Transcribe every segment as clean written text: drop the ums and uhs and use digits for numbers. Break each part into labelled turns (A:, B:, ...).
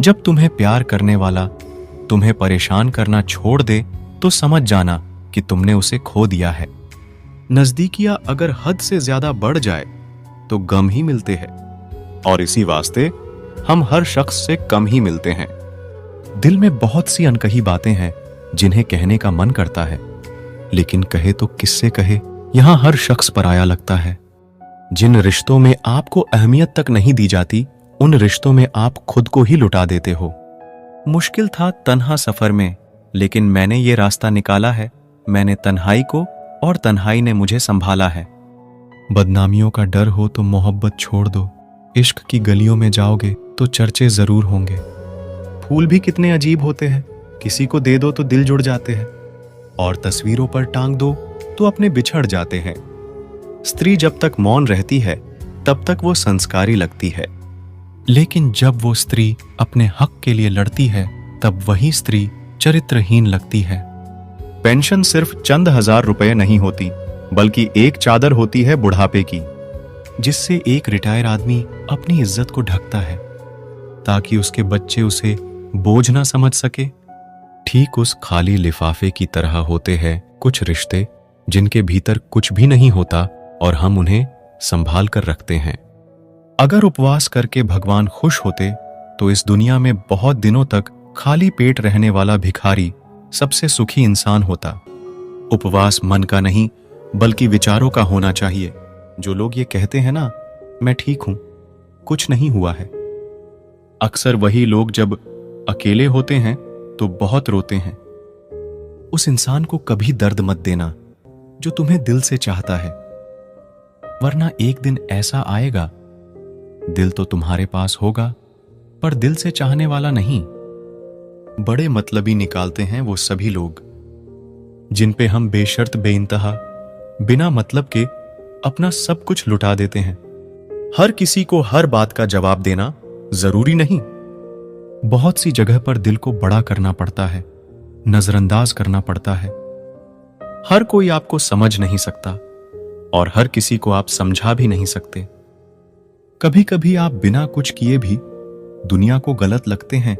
A: जब तुम्हें प्यार करने वाला तुम्हें परेशान करना छोड़ दे तो समझ जाना कि तुमने उसे खो दिया है। नजदीकियां अगर हद से ज्यादा बढ़ जाए तो गम ही मिलते हैं, और इसी वास्ते हम हर शख्स से कम ही मिलते हैं। दिल में बहुत सी अनकही बातें हैं जिन्हें कहने का मन करता है, लेकिन कहे तो किससे कहे, यहां हर शख्स पराया लगता है। जिन रिश्तों में आपको अहमियत तक नहीं दी जाती, उन रिश्तों में आप खुद को ही लुटा देते हो। मुश्किल था तन्हा सफर में, लेकिन मैंने ये रास्ता निकाला है। मैंने तन्हाई को और तन्हाई ने मुझे संभाला है। बदनामियों का डर हो तो मोहब्बत छोड़ दो। इश्क की गलियों में जाओगे तो चर्चे जरूर होंगे। फूल भी कितने अजीब होते हैं, किसी को दे दो तो दिल जुड़ जाते हैं, और तस्वीरों पर टांग दो तो अपने बिछड़ जाते हैं। स्त्री जब तक मौन रहती है तब तक वो संस्कारी लगती है, लेकिन जब वो स्त्री अपने हक के लिए लड़ती है तब वही स्त्री चरित्रहीन लगती है। पेंशन सिर्फ चंद हजार रुपए नहीं होती, बल्कि एक चादर होती है बुढ़ापे की, जिससे एक रिटायर आदमी अपनी इज्जत को ढकता है ताकि उसके बच्चे उसे बोझ ना समझ सके। ठीक उस खाली लिफाफे की तरह होते हैं कुछ रिश्ते जिनके भीतर कुछ भी नहीं होता और हम उन्हें संभाल कर रखते हैं। अगर उपवास करके भगवान खुश होते तो इस दुनिया में बहुत दिनों तक खाली पेट रहने वाला भिखारी सबसे सुखी इंसान होता। उपवास मन का नहीं बल्कि विचारों का होना चाहिए। जो लोग ये कहते हैं ना, मैं ठीक हूं, कुछ नहीं हुआ है, अक्सर वही लोग जब अकेले होते हैं तो बहुत रोते हैं। उस इंसान को कभी दर्द मत देना जो तुम्हें दिल से चाहता है, वरना एक दिन ऐसा आएगा, दिल तो तुम्हारे पास होगा पर दिल से चाहने वाला नहीं। बड़े मतलबी निकालते हैं वो सभी लोग जिन पे हम बेशर्त बेइंतहा बिना मतलब के अपना सब कुछ लुटा देते हैं। हर किसी को हर बात का जवाब देना जरूरी नहीं। बहुत सी जगह पर दिल को बड़ा करना पड़ता है, नजरअंदाज करना पड़ता है। हर कोई आपको समझ नहीं सकता और हर किसी को आप समझा भी नहीं सकते। कभी कभी आप बिना कुछ किए भी दुनिया को गलत लगते हैं,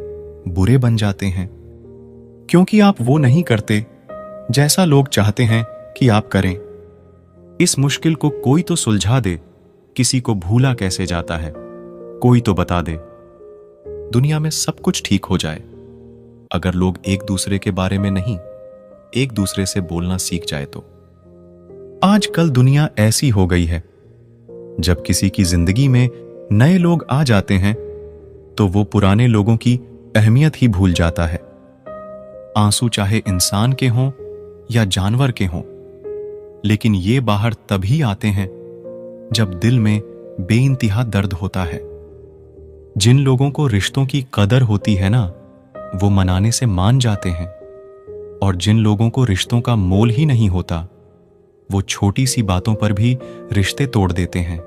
A: बुरे बन जाते हैं, क्योंकि आप वो नहीं करते जैसा लोग चाहते हैं कि आप करें। इस मुश्किल को कोई तो सुलझा दे। किसी को भूला कैसे जाता है, कोई तो बता दे। दुनिया में सब कुछ ठीक हो जाए अगर लोग एक दूसरे के बारे में नहीं, एक दूसरे से बोलना सीख जाए तो। आजकल दुनिया ऐसी हो गई है, जब किसी की जिंदगी में नए लोग आ जाते हैं तो वो पुराने लोगों की अहमियत ही भूल जाता है। आंसू चाहे इंसान के हों या जानवर के हों, लेकिन ये बाहर तभी आते हैं जब दिल में बेइंतहा दर्द होता है। जिन लोगों को रिश्तों की कदर होती है ना, वो मनाने से मान जाते हैं, और जिन लोगों को रिश्तों का मोल ही नहीं होता, वो छोटी सी बातों पर भी रिश्ते तोड़ देते हैं।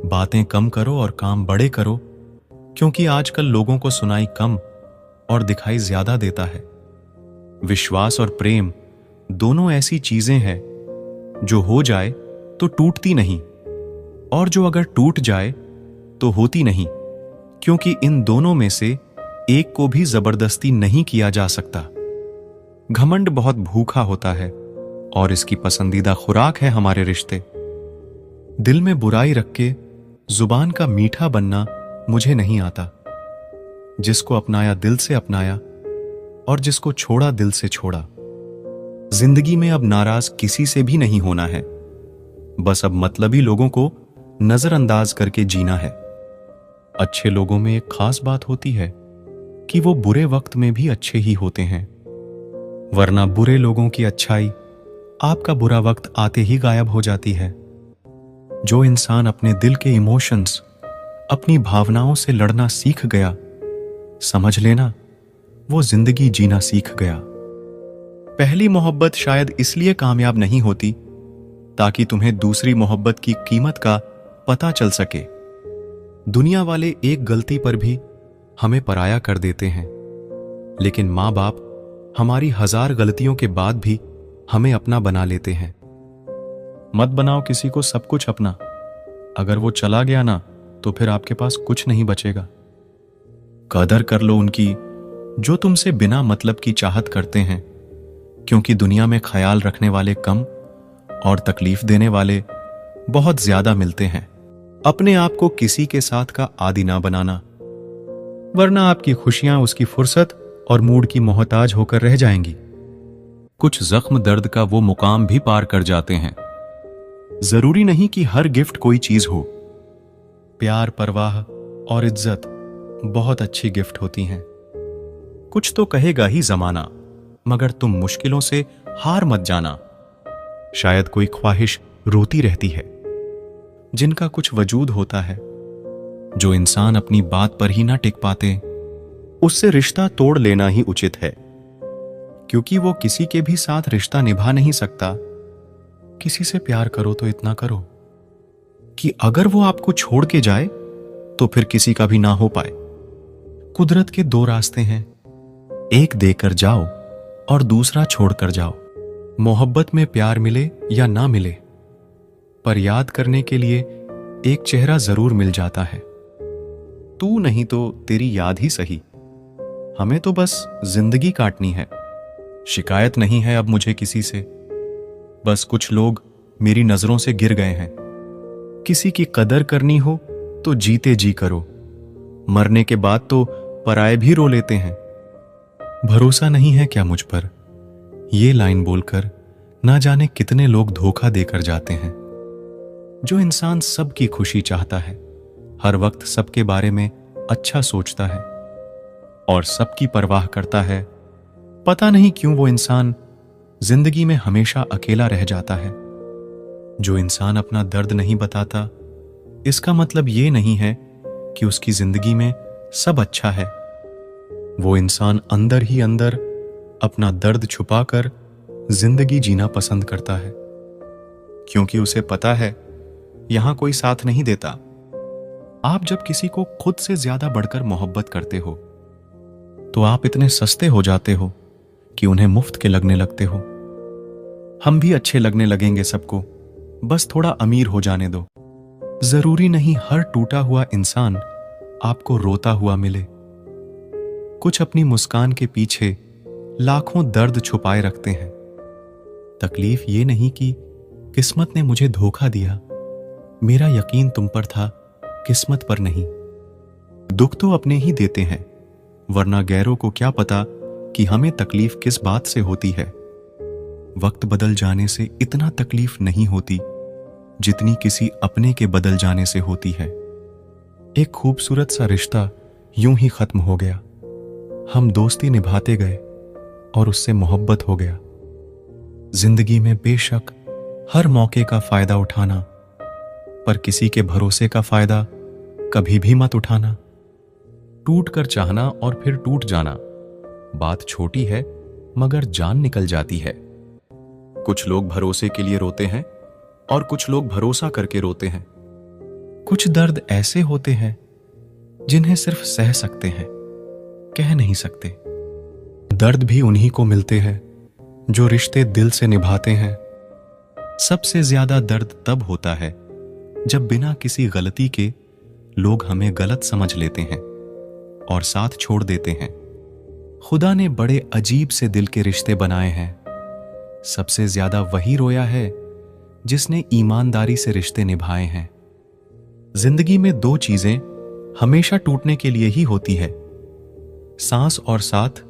A: बातें कम करो और काम बड़े करो, क्योंकि आजकल लोगों को सुनाई कम और दिखाई ज्यादा देता है। विश्वास और प्रेम दोनों ऐसी चीजें हैं जो हो जाए तो टूटती नहीं, और जो अगर टूट जाए तो होती नहीं, क्योंकि इन दोनों में से एक को भी जबरदस्ती नहीं किया जा सकता। घमंड बहुत भूखा होता है और इसकी पसंदीदा खुराक है हमारे रिश्ते। दिल में बुराई रख के जुबान का मीठा बनना मुझे नहीं आता। जिसको अपनाया दिल से अपनाया, और जिसको छोड़ा दिल से छोड़ा। जिंदगी में अब नाराज किसी से भी नहीं होना है, बस अब मतलबी लोगों को नजरअंदाज करके जीना है। अच्छे लोगों में एक खास बात होती है कि वो बुरे वक्त में भी अच्छे ही होते हैं, वरना बुरे लोगों की अच्छाई आपका बुरा वक्त आते ही गायब हो जाती है। जो इंसान अपने दिल के इमोशंस, अपनी भावनाओं से लड़ना सीख गया, समझ लेना वो जिंदगी जीना सीख गया। पहली मोहब्बत शायद इसलिए कामयाब नहीं होती ताकि तुम्हें दूसरी मोहब्बत की कीमत का पता चल सके। दुनिया वाले एक गलती पर भी हमें पराया कर देते हैं, लेकिन माँ बाप हमारी 1000 गलतियों के बाद भी हमें अपना बना लेते हैं। मत बनाओ किसी को सब कुछ अपना, अगर वो चला गया ना तो फिर आपके पास कुछ नहीं बचेगा। कदर कर लो उनकी जो तुमसे बिना मतलब की चाहत करते हैं, क्योंकि दुनिया में ख्याल रखने वाले कम और तकलीफ देने वाले बहुत ज्यादा मिलते हैं। अपने आप को किसी के साथ का आदी ना बनाना, वरना आपकी खुशियां उसकी फुर्सत और मूड की मोहताज होकर रह जाएंगी। कुछ जख्म दर्द का वो मुकाम भी पार कर जाते हैं। जरूरी नहीं कि हर गिफ्ट कोई चीज हो। प्यार, परवाह और इज्जत बहुत अच्छी गिफ्ट होती हैं। कुछ तो कहेगा ही जमाना, मगर तुम मुश्किलों से हार मत जाना। शायद कोई ख्वाहिश रोती रहती है जिनका कुछ वजूद होता है। जो इंसान अपनी बात पर ही ना टिक पाते, उससे रिश्ता तोड़ लेना ही उचित है, क्योंकि वो किसी के भी साथ रिश्ता निभा नहीं सकता। किसी से प्यार करो तो इतना करो कि अगर वो आपको छोड़ के जाए तो फिर किसी का भी ना हो पाए। कुदरत के दो रास्ते हैं, एक देकर जाओ और दूसरा छोड़कर जाओ। मोहब्बत में प्यार मिले या ना मिले, पर याद करने के लिए एक चेहरा जरूर मिल जाता है। तू नहीं तो तेरी याद ही सही। हमें तो बस जिंदगी काटनी है। शिकायत नहीं है अब मुझे किसी से, बस कुछ लोग मेरी नजरों से गिर गए हैं। किसी की कदर करनी हो तो जीते जी करो, मरने के बाद तो पराये भी रो लेते हैं। भरोसा नहीं है क्या मुझ पर? ये लाइन बोलकर ना जाने कितने लोग धोखा देकर जाते हैं। जो इंसान सबकी खुशी चाहता है, हर वक्त सबके बारे में अच्छा सोचता है और सबकी परवाह करता है, पता नहीं क्यों वो इंसान जिंदगी में हमेशा अकेला रह जाता है। जो इंसान अपना दर्द नहीं बताता, इसका मतलब ये नहीं है कि उसकी जिंदगी में सब अच्छा है। वो इंसान अंदर ही अंदर अपना दर्द छुपाकर जिंदगी जीना पसंद करता है, क्योंकि उसे पता है यहां कोई साथ नहीं देता। आप जब किसी को खुद से ज्यादा बढ़कर मोहब्बत करते हो, तो आप इतने सस्ते हो जाते हो कि उन्हें मुफ्त के लगने लगते हो। हम भी अच्छे लगने लगेंगे सबको, बस थोड़ा अमीर हो जाने दो। जरूरी नहीं हर टूटा हुआ इंसान आपको रोता हुआ मिले। कुछ अपनी मुस्कान के पीछे लाखों दर्द छुपाए रखते हैं। तकलीफ ये नहीं कि किस्मत ने मुझे धोखा दिया, मेरा यकीन तुम पर था, किस्मत पर नहीं। दुख तो अपने ही देते हैं, वरना गैरों को क्या पता कि हमें तकलीफ किस बात से होती है। वक्त बदल जाने से इतना तकलीफ नहीं होती जितनी किसी अपने के बदल जाने से होती है। एक खूबसूरत सा रिश्ता यूं ही खत्म हो गया। हम दोस्ती निभाते गए और उससे मोहब्बत हो गया। जिंदगी में बेशक हर मौके का फायदा उठाना, पर किसी के भरोसे का फायदा कभी भी मत उठाना। टूट कर चाहना और फिर टूट जाना, बात छोटी है मगर जान निकल जाती है। कुछ लोग भरोसे के लिए रोते हैं और कुछ लोग भरोसा करके रोते हैं। कुछ दर्द ऐसे होते हैं जिन्हें सिर्फ सह सकते हैं, कह नहीं सकते। दर्द भी उन्हीं को मिलते हैं जो रिश्ते दिल से निभाते हैं। सबसे ज्यादा दर्द तब होता है जब बिना किसी गलती के लोग हमें गलत समझ लेते हैं और साथ छोड़ देते हैं। खुदा ने बड़े अजीब से दिल के रिश्ते बनाए हैं। सबसे ज्यादा वही रोया है जिसने ईमानदारी से रिश्ते निभाए हैं। जिंदगी में दो चीजें हमेशा टूटने के लिए ही होती है, सांस और साथ।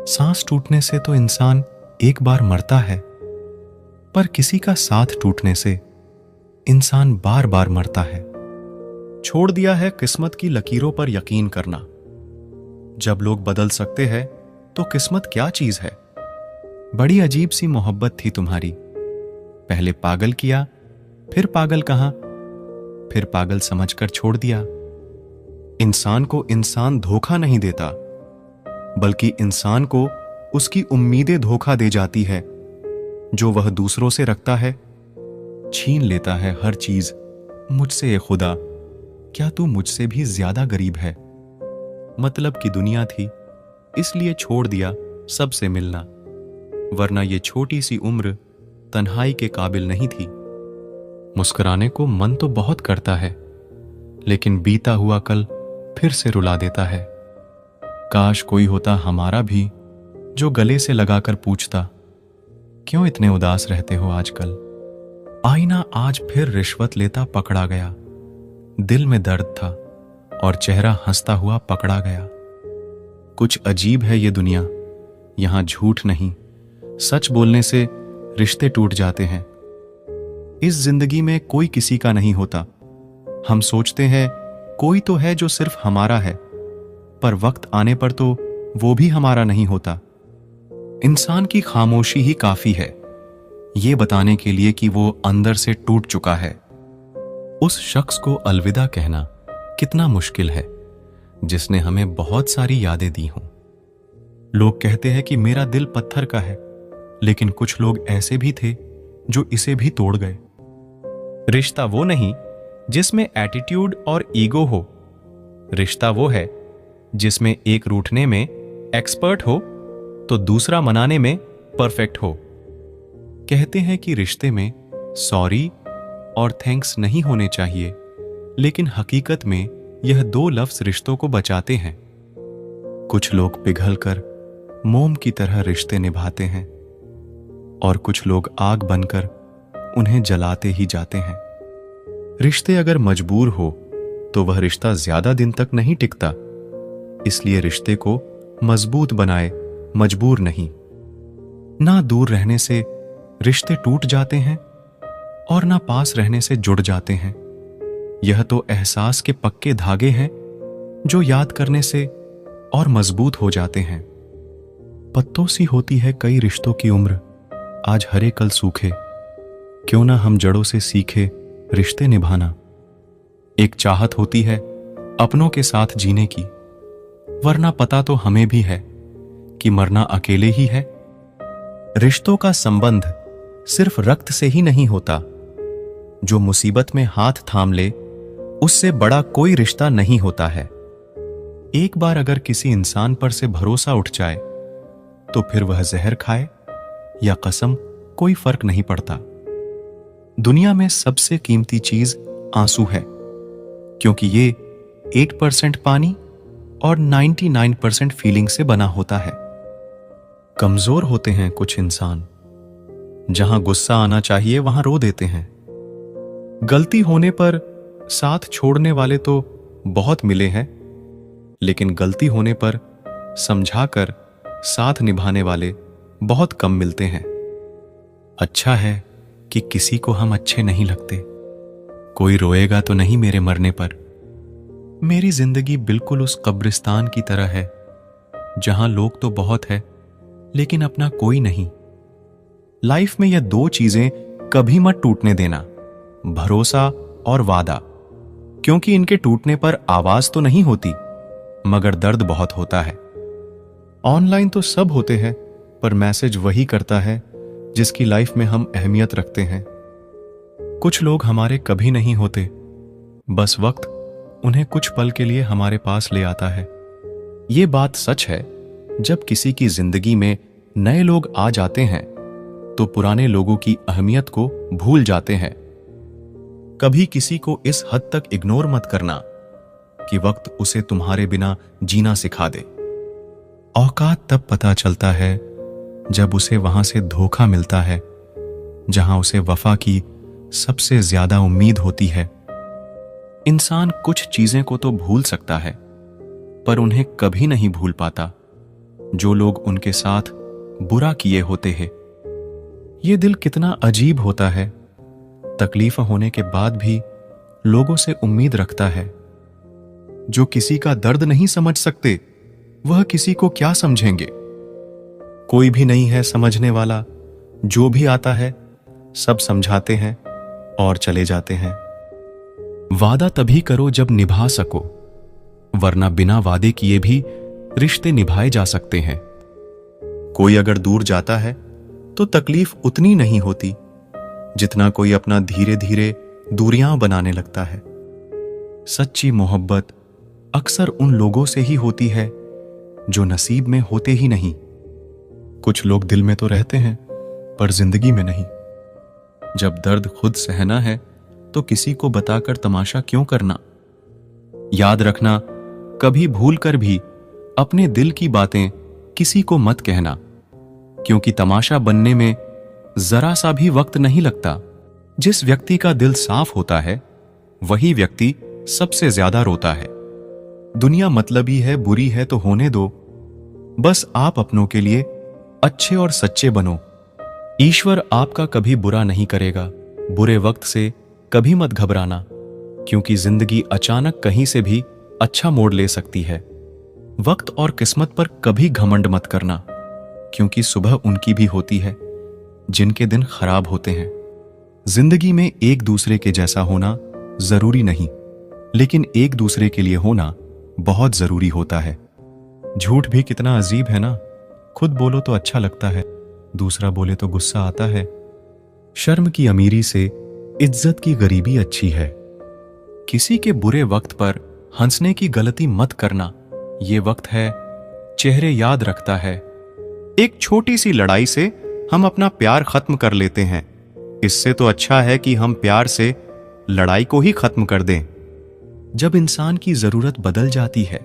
A: सांस टूटने से तो इंसान एक बार मरता है, पर किसी का साथ टूटने से इंसान बार बार मरता है। छोड़ दिया है किस्मत की लकीरों पर यकीन करना। जब लोग बदल सकते हैं तो किस्मत क्या चीज है। बड़ी अजीब सी मोहब्बत थी तुम्हारी। पहले पागल किया, फिर पागल कहा, फिर पागल समझकर छोड़ दिया। इंसान को इंसान धोखा नहीं देता, बल्कि इंसान को उसकी उम्मीदें धोखा दे जाती है जो वह दूसरों से रखता है। छीन लेता है हर चीज मुझसे। ए खुदा, क्या तू मुझसे भी ज्यादा गरीब है? मतलब की दुनिया थी, इसलिए छोड़ दिया सबसे मिलना, वरना ये छोटी सी उम्र तन्हाई के काबिल नहीं थी। मुस्कुराने को मन तो बहुत करता है, लेकिन बीता हुआ कल फिर से रुला देता है। काश कोई होता हमारा भी जो गले से लगाकर पूछता, क्यों इतने उदास रहते हो आजकल। आईना आज फिर रिश्वत लेता पकड़ा गया। दिल में दर्द था और चेहरा हंसता हुआ पकड़ा गया। कुछ अजीब है ये दुनिया, यहां झूठ नहीं, सच बोलने से रिश्ते टूट जाते हैं। इस जिंदगी में कोई किसी का नहीं होता। हम सोचते हैं कोई तो है जो सिर्फ हमारा है, पर वक्त आने पर तो वो भी हमारा नहीं होता। इंसान की खामोशी ही काफी है ये बताने के लिए कि वो अंदर से टूट चुका है। उस शख्स को अलविदा कहना कितना मुश्किल है जिसने हमें बहुत सारी यादें दी हों। लोग कहते हैं कि मेरा दिल पत्थर का है, लेकिन कुछ लोग ऐसे भी थे जो इसे भी तोड़ गए। रिश्ता वो नहीं जिसमें एटीट्यूड और ईगो हो, रिश्ता वो है जिसमें एक रूठने में एक्सपर्ट हो तो दूसरा मनाने में परफेक्ट हो। कहते हैं कि रिश्ते में सॉरी और थैंक्स नहीं होने चाहिए, लेकिन हकीकत में यह दो लफ्ज रिश्तों को बचाते हैं। कुछ लोग पिघलकर मोम की तरह रिश्ते निभाते हैं और कुछ लोग आग बनकर उन्हें जलाते ही जाते हैं। रिश्ते अगर मजबूर हो तो वह रिश्ता ज्यादा दिन तक नहीं टिकता, इसलिए रिश्ते को मजबूत बनाए, मजबूर नहीं। ना दूर रहने से रिश्ते टूट जाते हैं और ना पास रहने से जुड़ जाते हैं। यह तो एहसास के पक्के धागे हैं जो याद करने से और मजबूत हो जाते हैं। पत्तों सी होती है कई रिश्तों की उम्र, आज हरे कल सूखे। क्यों ना हम जड़ों से सीखे रिश्ते निभाना। एक चाहत होती है अपनों के साथ जीने की, वरना पता तो हमें भी है कि मरना अकेले ही है। रिश्तों का संबंध सिर्फ रक्त से ही नहीं होता। जो मुसीबत में हाथ थाम ले उससे बड़ा कोई रिश्ता नहीं होता है। एक बार अगर किसी इंसान पर से भरोसा उठ जाए तो फिर वह जहर खाए या कसम, कोई फर्क नहीं पड़ता। दुनिया में सबसे कीमती चीज आंसू है, क्योंकि ये 8% पानी और 99% फीलिंग से बना होता है। कमजोर होते हैं कुछ इंसान, जहां गुस्सा आना चाहिए वहां रो देते हैं। गलती होने पर साथ छोड़ने वाले तो बहुत मिले हैं, लेकिन गलती होने पर समझाकर साथ निभाने वाले बहुत कम मिलते हैं। अच्छा है कि किसी को हम अच्छे नहीं लगते। कोई रोएगा तो नहीं मेरे मरने पर। मेरी जिंदगी बिल्कुल उस कब्रिस्तान की तरह है जहां लोग तो बहुत है लेकिन अपना कोई नहीं। लाइफ में यह दो चीजें कभी मत टूटने देना, भरोसा और वादा, क्योंकि इनके टूटने पर आवाज तो नहीं होती मगर दर्द बहुत होता है। ऑनलाइन तो सब होते हैं, पर मैसेज वही करता है जिसकी लाइफ में हम अहमियत रखते हैं। कुछ लोग हमारे कभी नहीं होते, बस वक्त उन्हें कुछ पल के लिए हमारे पास ले आता है। ये बात सच है, जब किसी की जिंदगी में नए लोग आ जाते हैं तो पुराने लोगों की अहमियत को भूल जाते हैं। कभी किसी को इस हद तक इग्नोर मत करना कि वक्त उसे तुम्हारे बिना जीना सिखा दे। औकात तब पता चलता है जब उसे वहां से धोखा मिलता है जहां उसे वफा की सबसे ज्यादा उम्मीद होती है। इंसान कुछ चीजें को तो भूल सकता है, पर उन्हें कभी नहीं भूल पाता जो लोग उनके साथ बुरा किए होते हैं। ये दिल कितना अजीब होता है, तकलीफ होने के बाद भी लोगों से उम्मीद रखता है। जो किसी का दर्द नहीं समझ सकते वह किसी को क्या समझेंगे। कोई भी नहीं है समझने वाला, जो भी आता है सब समझाते हैं और चले जाते हैं। वादा तभी करो जब निभा सको, वरना बिना वादे किए भी रिश्ते निभाए जा सकते हैं। कोई अगर दूर जाता है तो तकलीफ उतनी नहीं होती जितना कोई अपना धीरे धीरे दूरियां बनाने लगता है। सच्ची मोहब्बत अक्सर उन लोगों से ही होती है जो नसीब में होते ही नहीं। कुछ लोग दिल में तो रहते हैं पर जिंदगी में नहीं। जब दर्द खुद सहना है तो किसी को बताकर तमाशा क्यों करना। याद रखना, कभी भूल कर भी अपने दिल की बातें किसी को मत कहना, क्योंकि तमाशा बनने में जरा सा भी वक्त नहीं लगता। जिस व्यक्ति का दिल साफ होता है वही व्यक्ति सबसे ज्यादा रोता है। दुनिया मतलबी है, बुरी है तो होने दो, बस आप अपनों के लिए अच्छे और सच्चे बनो। ईश्वर आपका कभी बुरा नहीं करेगा। बुरे वक्त से कभी मत घबराना, क्योंकि जिंदगी अचानक कहीं से भी अच्छा मोड़ ले सकती है। वक्त और किस्मत पर कभी घमंड मत करना, क्योंकि सुबह उनकी भी होती है जिनके दिन खराब होते हैं। जिंदगी में एक दूसरे के जैसा होना जरूरी नहीं, लेकिन एक दूसरे के लिए होना बहुत जरूरी होता है। झूठ भी कितना अजीब है ना। खुद बोलो तो अच्छा लगता है, दूसरा बोले तो गुस्सा आता है। शर्म की अमीरी से इज्जत की गरीबी अच्छी है। किसी के बुरे वक्त पर हंसने की गलती मत करना। ये वक्त है चेहरे याद रखता है। एक छोटी सी लड़ाई से हम अपना प्यार खत्म कर लेते हैं। इससे तो अच्छा है कि हम प्यार से लड़ाई को ही खत्म कर दें। जब इंसान की जरूरत बदल जाती है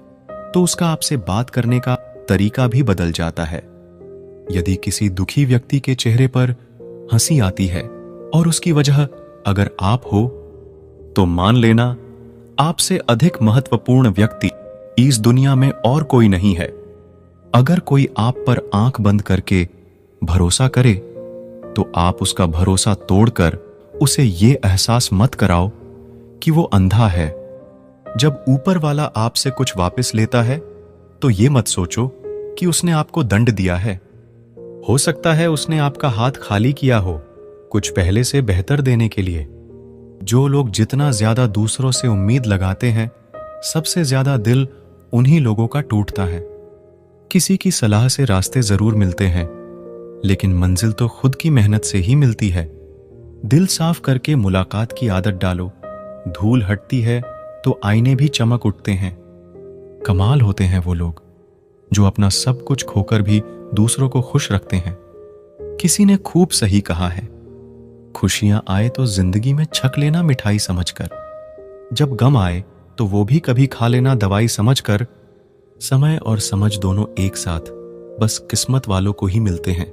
A: तो उसका आपसे बात करने का तरीका भी बदल जाता है। यदि किसी दुखी व्यक्ति के चेहरे पर हंसी आती है और उसकी वजह अगर आप हो, तो मान लेना आपसे अधिक महत्वपूर्ण व्यक्ति इस दुनिया में और कोई नहीं है। अगर कोई आप पर आंख बंद करके भरोसा करे, तो आप उसका भरोसा तोड़कर उसे ये एहसास मत कराओ कि वो अंधा है। जब ऊपर वाला आपसे कुछ वापस लेता है, तो ये मत सोचो कि उसने आपको दंड दिया है। हो सकता है उसने आपका हाथ खाली किया हो, कुछ पहले से बेहतर देने के लिए। जो लोग जितना ज्यादा दूसरों से उम्मीद लगाते हैं, सबसे ज्यादा दिल उन्हीं लोगों का टूटता है। किसी की सलाह से रास्ते जरूर मिलते हैं, लेकिन मंजिल तो खुद की मेहनत से ही मिलती है। दिल साफ करके मुलाकात की आदत डालो। धूल हटती है तो आईने भी चमक उठते हैं। कमाल होते हैं वो लोग जो अपना सब कुछ खोकर भी दूसरों को खुश रखते हैं। किसी ने खूब सही कहा है, खुशियां आए तो जिंदगी में छक लेना मिठाई समझकर, जब गम आए तो वो भी कभी खा लेना दवाई समझकर। समय और समझ दोनों एक साथ बस किस्मत वालों को ही मिलते हैं,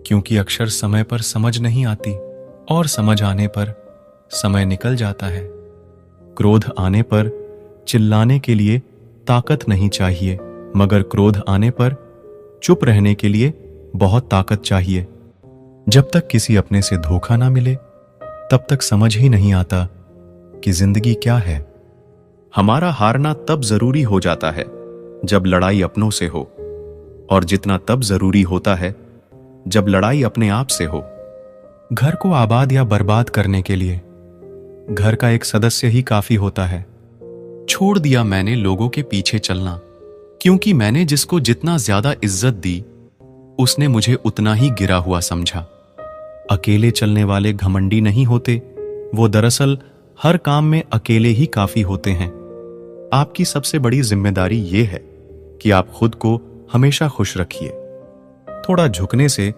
A: क्योंकि अक्सर समय पर समझ नहीं आती और समझ आने पर समय निकल जाता है। क्रोध आने पर चिल्लाने के लिए ताकत नहीं चाहिए, मगर क्रोध आने पर चुप रहने के लिए बहुत ताकत चाहिए। जब तक किसी अपने से धोखा ना मिले, तब तक समझ ही नहीं आता कि जिंदगी क्या है। हमारा हारना तब जरूरी हो जाता है जब लड़ाई अपनों से हो, और जितना तब जरूरी होता है जब लड़ाई अपने आप से हो। घर को आबाद या बर्बाद करने के लिए घर का एक सदस्य ही काफी होता है। छोड़ दिया मैंने लोगों के पीछे चलना, क्योंकि मैंने जिसको जितना ज्यादा इज्जत दी, उसने मुझे उतना ही गिरा हुआ समझा। अकेले चलने वाले घमंडी नहीं होते, वो दरअसल हर काम में अकेले ही काफी होते हैं। आपकी सबसे बड़ी जिम्मेदारी ये है कि आप खुद को हमेशा खुश रखिए। थोड़ा झुकने से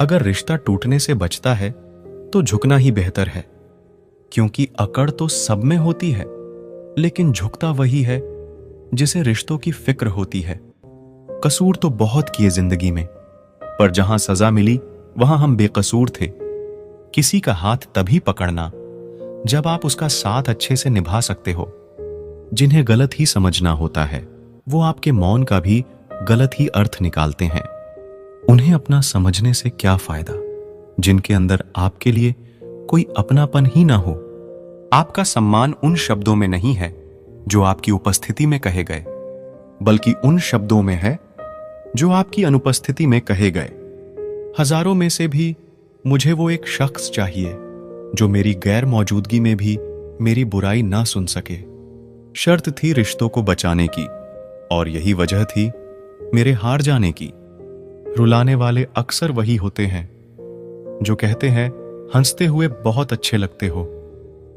A: अगर रिश्ता टूटने से बचता है तो झुकना ही बेहतर है, क्योंकि अकड़ तो सब में होती है, लेकिन झुकता वही है जिसे रिश्तों की फिक्र होती है। कसूर तो बहुत किए जिंदगी में, पर जहां सजा मिली वहां हम बेकसूर थे। किसी का हाथ तभी पकड़ना जब आप उसका साथ अच्छे से निभा सकते हो। जिन्हें गलत ही समझना होता है, वो आपके मौन का भी गलत ही अर्थ निकालते हैं। उन्हें अपना समझने से क्या फायदा जिनके अंदर आपके लिए कोई अपनापन ही ना हो। आपका सम्मान उन शब्दों में नहीं है जो आपकी उपस्थिति में कहे गए, बल्कि उन शब्दों में है जो आपकी अनुपस्थिति में कहे गए। हजारों में से भी मुझे वो एक शख्स चाहिए जो मेरी गैर मौजूदगी में भी मेरी बुराई ना सुन सके। शर्त थी रिश्तों को बचाने की, और यही वजह थी मेरे हार जाने की। रुलाने वाले अक्सर वही होते हैं जो कहते हैं हंसते हुए बहुत अच्छे लगते हो।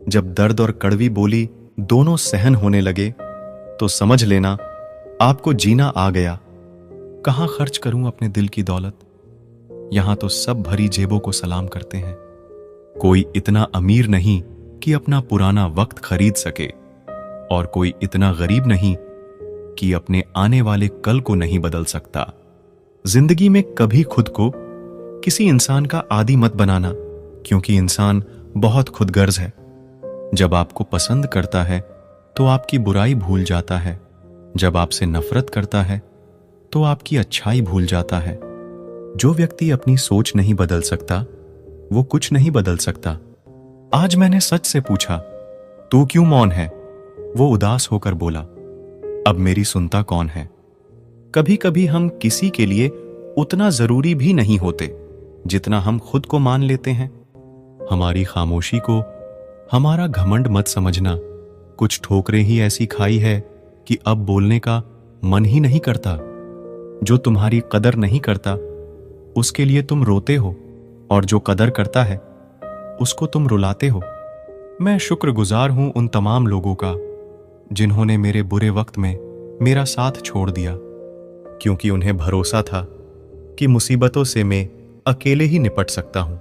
A: जब दर्द और कड़वी बोली दोनों सहन होने लगे तो समझ लेना आपको जीना आ गया। कहां खर्च करूं अपने दिल की दौलत, यहां तो सब भरी जेबों को सलाम करते हैं। कोई इतना अमीर नहीं कि अपना पुराना वक्त खरीद सके, और कोई इतना गरीब नहीं कि अपने आने वाले कल को नहीं बदल सकता। जिंदगी में कभी खुद को किसी इंसान का आदी मत बनाना, क्योंकि इंसान बहुत खुदगर्ज है। जब आपको पसंद करता है तो आपकी बुराई भूल जाता है, जब आपसे नफरत करता है तो आपकी अच्छाई भूल जाता है। जो व्यक्ति अपनी सोच नहीं बदल सकता वो कुछ नहीं बदल सकता। आज मैंने सच से पूछा, तू क्यों मौन है? वो उदास होकर बोला, अब मेरी सुनता कौन है? कभी कभी हम किसी के लिए उतना जरूरी भी नहीं होते जितना हम खुद को मान लेते हैं। हमारी खामोशी को हमारा घमंड मत समझना। कुछ ठोकरें ही ऐसी खाई है कि अब बोलने का मन ही नहीं करता। जो तुम्हारी कदर नहीं करता उसके लिए तुम रोते हो, और जो कदर करता है उसको तुम रुलाते हो। मैं शुक्रगुजार हूं उन तमाम लोगों का जिन्होंने मेरे बुरे वक्त में मेरा साथ छोड़ दिया, क्योंकि उन्हें भरोसा था कि मुसीबतों से मैं अकेले ही निपट सकता हूं।